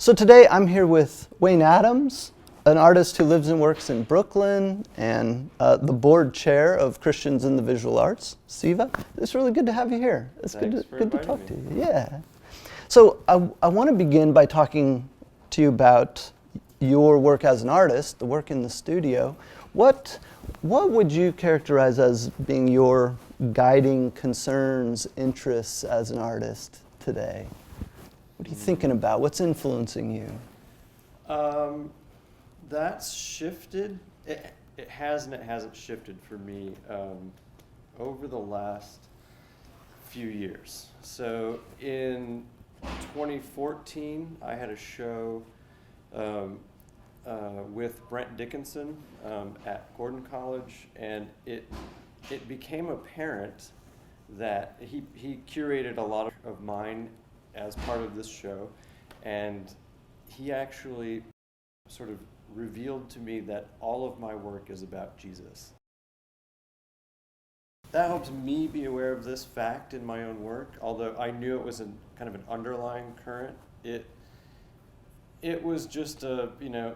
So today I'm here with Wayne Adams, an artist who lives and works in Brooklyn and the board chair of Christians in the Visual Arts, SIVA. It's really good to have you here. It's good to talk to you. Yeah. So I want to begin by talking to you about your work as an artist, the work in the studio. What would you characterize as being your guiding concerns, interests as an artist today? What are you thinking about? What's influencing you? That's shifted. It has and it hasn't shifted for me over the last few years. So in 2014, I had a show with Brent Dickinson at Gordon College, and it became apparent that he curated a lot of mine as part of this show, and he actually sort of revealed to me that all of my work is about Jesus. That helps me be aware of this fact in my own work, although I knew it was kind of an underlying current. It was just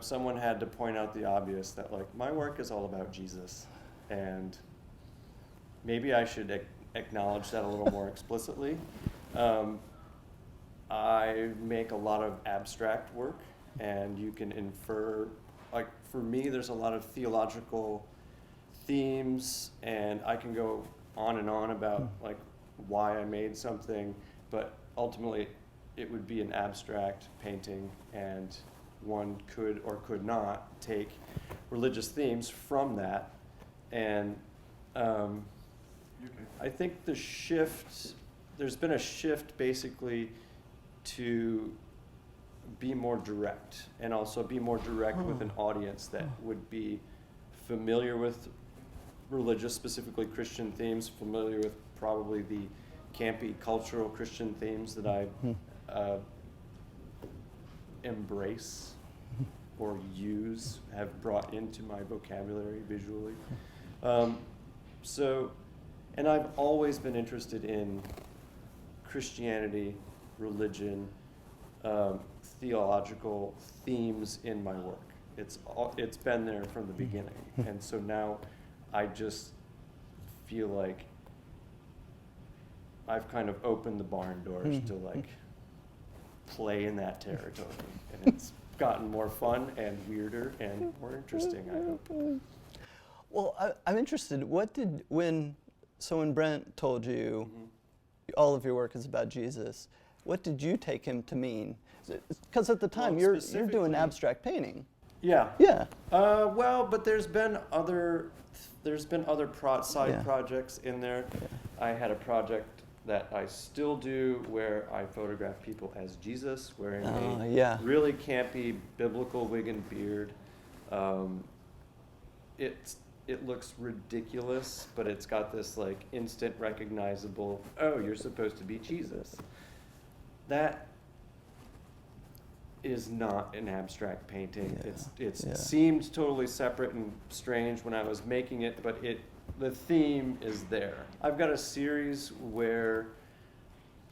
someone had to point out the obvious that like my work is all about Jesus, and maybe I should acknowledge that a little more explicitly. I make a lot of abstract work, and you can infer, like for me, there's a lot of theological themes, and I can go on and on about like why I made something, but ultimately it would be an abstract painting, and one could or could not take religious themes from that. And I think there's been a shift basically to be more direct, and also be more direct with an audience that would be familiar with religious, specifically Christian themes, familiar with probably the campy cultural Christian themes that I embrace or use, have brought into my vocabulary visually. And I've always been interested in Christianity, religion, theological themes in my work. It's been there from the beginning, and so now I just feel like I've kind of opened the barn doors to like play in that territory, and it's gotten more fun and weirder and more interesting, I hope. Well, I'm interested. When Brent told you all of your work is about Jesus, what did you take him to mean? Because at the time you're doing abstract painting. Yeah. Yeah. But there's been other side projects in there. Yeah. I had a project that I still do where I photograph people as Jesus wearing a really campy biblical wig and beard. It looks ridiculous, but it's got this like instant recognizable, oh, you're supposed to be Jesus. That is not an abstract painting. Yeah. It seemed totally separate and strange when I was making it, but the theme is there. I've got a series where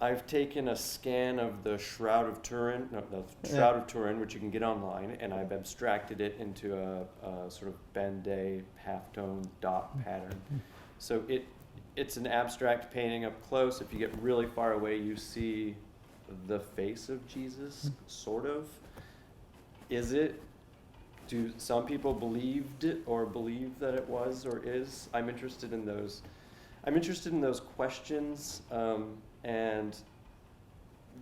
I've taken a scan of the Shroud of Turin, of Turin, which you can get online, and I've abstracted it into a sort of Ben-Day halftone dot pattern. So it's an abstract painting up close. If you get really far away, you see the face of Jesus, sort of. Is it? Do some people believed it or believe that it was or is? I'm interested in those. I'm interested in those questions. And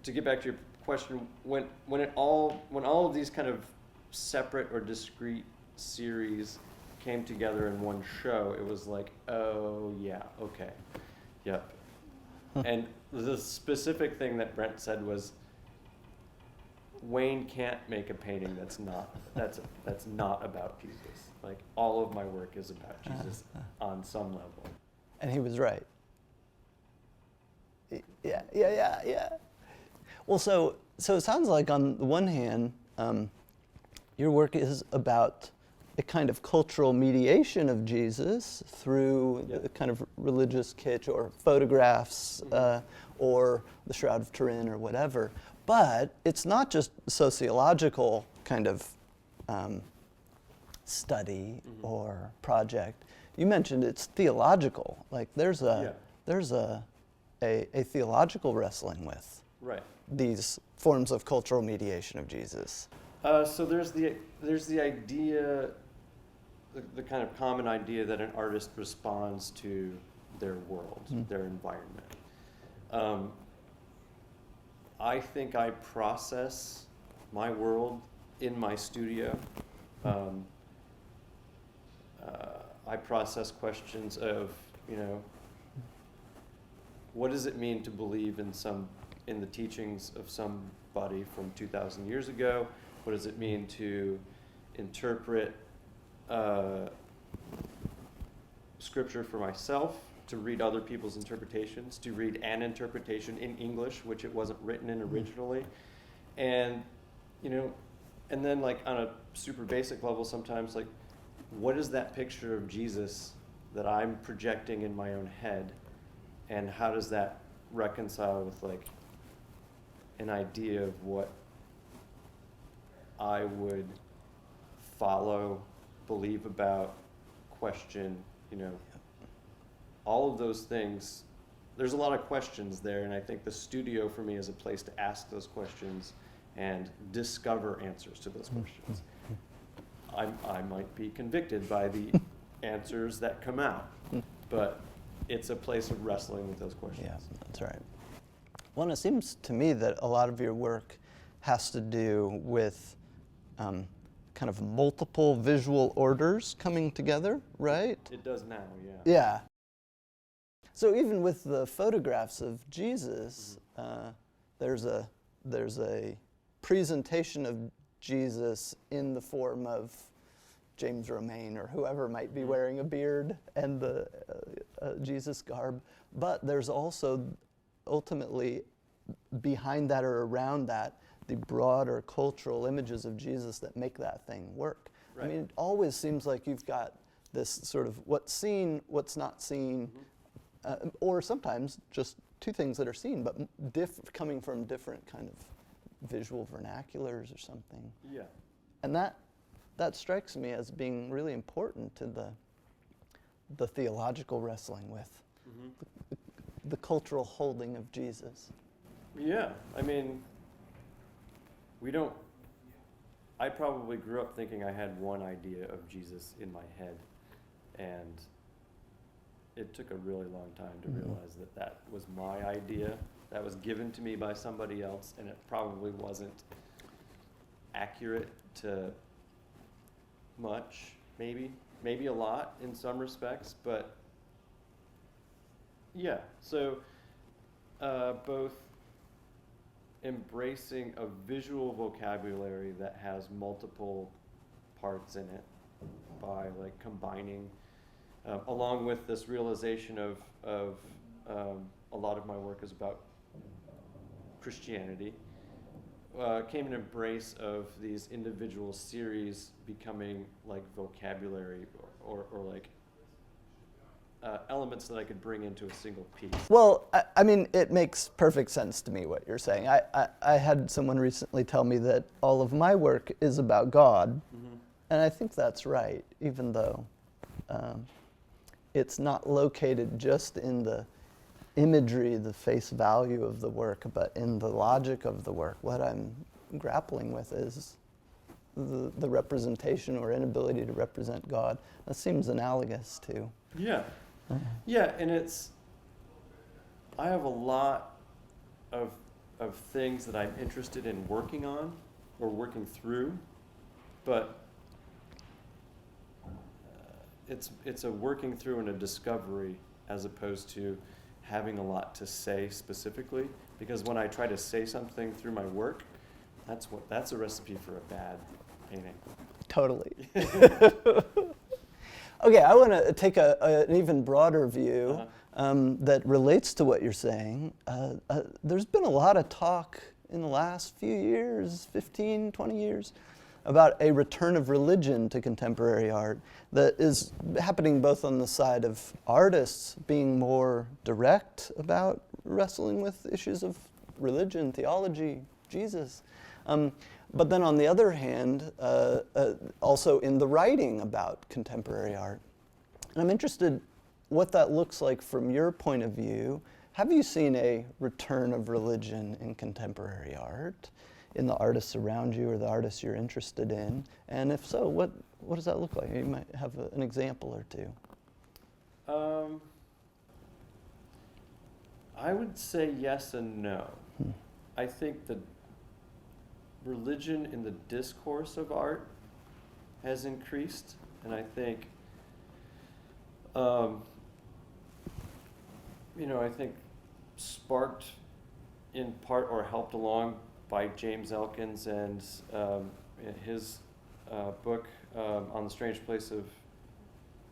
to get back to your question, when all of these kind of separate or discrete series came together in one show, it was like, oh yeah, okay, yep. And the specific thing that Brent said was, Wayne can't make a painting that's not about Jesus. Like all of my work is about Jesus on some level. And he was right. Yeah. Well, so it sounds like on the one hand, your work is about a kind of cultural mediation of Jesus through the kind of religious kitsch or photographs or the Shroud of Turin or whatever. But it's not just sociological kind of study or project. You mentioned it's theological. Like there's a theological wrestling with these forms of cultural mediation of Jesus. So there's the idea, the kind of common idea that an artist responds to their world, their environment. I think I process my world in my studio. I process questions of, what does it mean to believe in the teachings of somebody from 2,000 years ago? What does it mean to interpret scripture for myself, to read other people's interpretations, to read an interpretation in English, which it wasn't written in originally? And, and then like on a super basic level sometimes, like, what is that picture of Jesus that I'm projecting in my own head? And how does that reconcile with like an idea of what I would follow, believe about, question, all of those things. There's a lot of questions there, and I think the studio for me is a place to ask those questions and discover answers to those questions. I might be convicted by the answers that come out, but it's a place of wrestling with those questions. Yeah, that's right. Well, it seems to me that a lot of your work has to do with kind of multiple visual orders coming together, right? It does now, yeah. Yeah. So even with the photographs of Jesus, there's a presentation of Jesus in the form of James Romaine or whoever might be wearing a beard and the Jesus garb. But there's also ultimately behind that or around that the broader cultural images of Jesus that make that thing work. Right. I mean, it always seems like you've got this sort of what's seen, what's not seen, or sometimes just two things that are seen, but coming from different kind of visual vernaculars or something. Yeah. And that strikes me as being really important to the theological wrestling with the cultural holding of Jesus. Yeah, I mean, I probably grew up thinking I had one idea of Jesus in my head, and it took a really long time to realize that was my idea, that was given to me by somebody else, and it probably wasn't accurate to much, maybe a lot in some respects, but yeah, so both embracing a visual vocabulary that has multiple parts in it by like combining, along with this realization of a lot of my work is about Christianity, came an embrace of these individual series becoming like vocabulary or like elements that I could bring into a single piece. Well, I mean, it makes perfect sense to me what you're saying. I had someone recently tell me that all of my work is about God, and I think that's right, even though it's not located just in the imagery, the face value of the work, but in the logic of the work. What I'm grappling with is the representation or inability to represent God. That seems analogous to. Yeah. Yeah, and I have a lot of things that I'm interested in working on or working through, but it's a working through and a discovery as opposed to having a lot to say specifically, because when I try to say something through my work, that's a recipe for a bad painting. Totally. Okay, I want to take an even broader view that relates to what you're saying. There's been a lot of talk in the last few years, 15, 20 years, about a return of religion to contemporary art that is happening both on the side of artists being more direct about wrestling with issues of religion, theology, Jesus. But then on the other hand, also in the writing about contemporary art. And I'm interested what that looks like from your point of view. Have you seen a return of religion in contemporary art, in the artists around you or the artists you're interested in? And if so, what does that look like? You might have an example or two. I would say yes and no. I think that religion in the discourse of art has increased, and I think, I think sparked in part or helped along by James Elkins and his book on the strange place of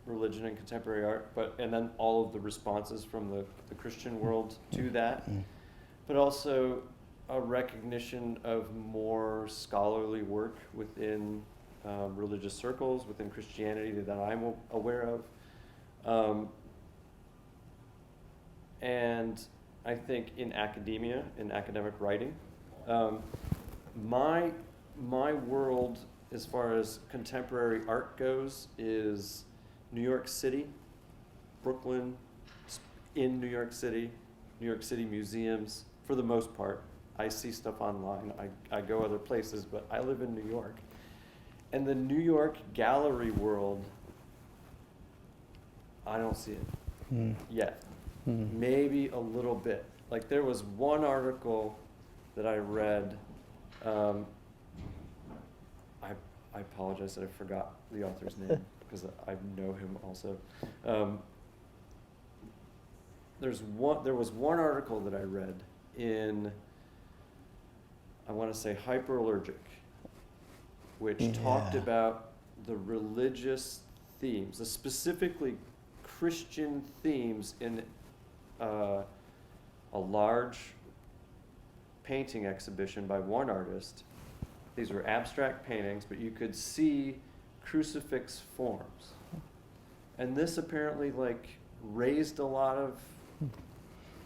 religion and contemporary art, and then all of the responses from the Christian world to that, but also a recognition of more scholarly work within religious circles, within Christianity that I'm aware of. And I think in academia, in academic writing, my world as far as contemporary art goes is New York City, Brooklyn, in New York City museums, for the most part. I see stuff online, I go other places, but I live in New York. And the New York gallery world, I don't see it yet. Maybe a little bit. Like there was one article that I read, I apologize that I forgot the author's name because I know him also. There was one article that I read in, I want to say Hyperallergic, which talked about the religious themes, the specifically Christian themes in a large painting exhibition by one artist. These were abstract paintings, but you could see crucifix forms. And this apparently raised a lot of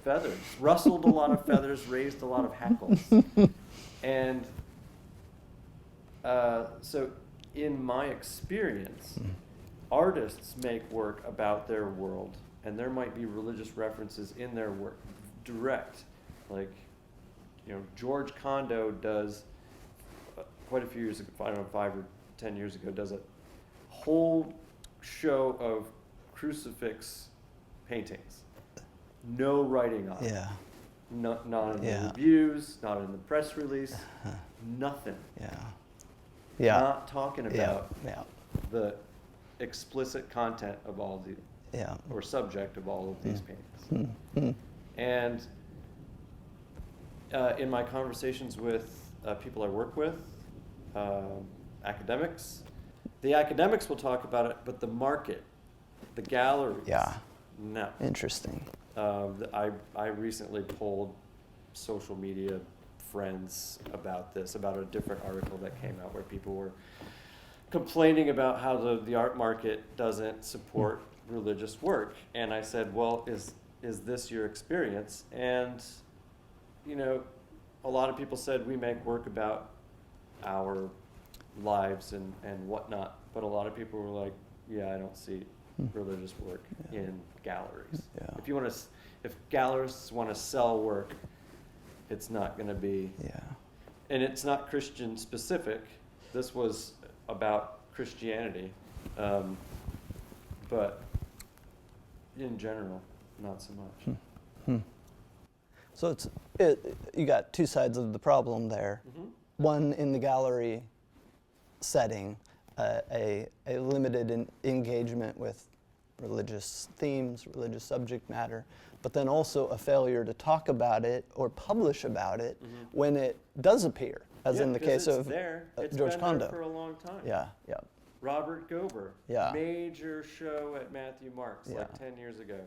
feathers, rustled a lot of feathers, raised a lot of hackles. And so in my experience, artists make work about their world, and there might be religious references in their work, direct. George Condo does, quite a few years ago, I don't know, 5 or 10 years ago, does a whole show of crucifix paintings. No writing on it. Yeah. Not in the reviews, not in the press release, nothing. Yeah. Not talking about the explicit content of all the, or subject of all of these paintings. And in my conversations with people I work with, academics, the academics will talk about it, but the market, the galleries, no. Interesting. I recently polled social media friends about this, about a different article that came out where people were complaining about how the art market doesn't support religious work. And I said, well, is this your experience? And, a lot of people said we make work about our lives and whatnot. But a lot of people were like, yeah, I don't see religious work in galleries. If gallerists want to sell work, it's not going to be, and it's not Christian specific. This was about Christianity, but in general, not so much. So you got two sides of the problem there. One, in the gallery setting, a limited engagement with religious themes, religious subject matter, but then also a failure to talk about it or publish about it when it does appear, as in the case of George Condo. For a long time. Robert Gober, major show at Matthew Marks 10 years ago.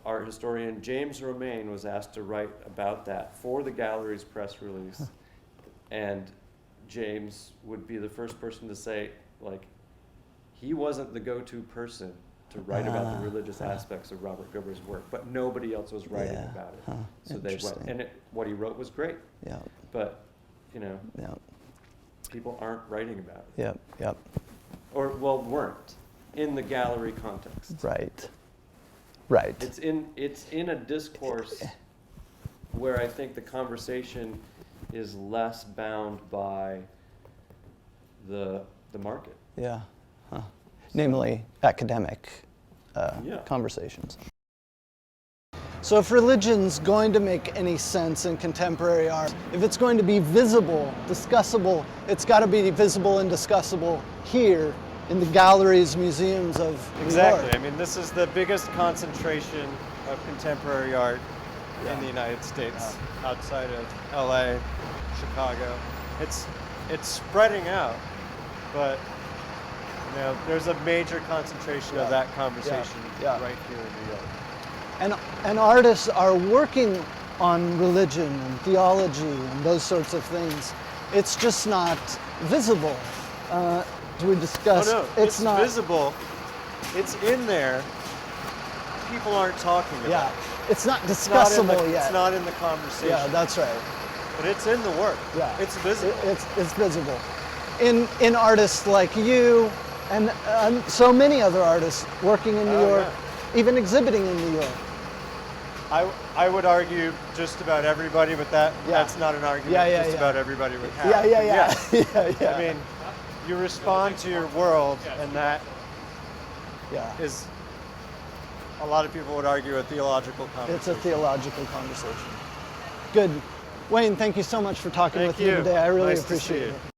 Art historian James Romaine was asked to write about that for the gallery's press release, and James would be the first person to say, he wasn't the go-to person to write about the religious aspects of Robert Gover's work, but nobody else was writing about it. So they went, and what he wrote was great. Yeah. But, you know, people aren't writing about it. Yep. Yep. Or, well, weren't in the gallery context. Right. Right. It's in a discourse where I think the conversation is less bound by the market. Yeah. Namely, academic conversations. So if religion's going to make any sense in contemporary art, if it's going to be visible, discussable, it's got to be visible and discussable here in the galleries, museums of New York. I mean, this is the biggest concentration of contemporary art in the United States, outside of LA, Chicago. It's spreading out, but you know, there's a major concentration of that conversation right here in New York. And artists are working on religion and theology and those sorts of things. It's just not visible. As we discussed, it's not visible. It's in there. People aren't talking about it. It's not discussable yet. It's not in the conversation. Yeah, that's right. But it's in the work. Yeah, it's visible. It's visible. In artists like you and so many other artists working in New York, even exhibiting in New York. I would argue just about everybody, but that's not an argument. Just about everybody would have. Yeah. I mean, you respond to your world, and that is, a lot of people would argue, a theological conversation. It's a theological conversation. Good. Wayne, thank you so much for talking with me today. I really appreciate it.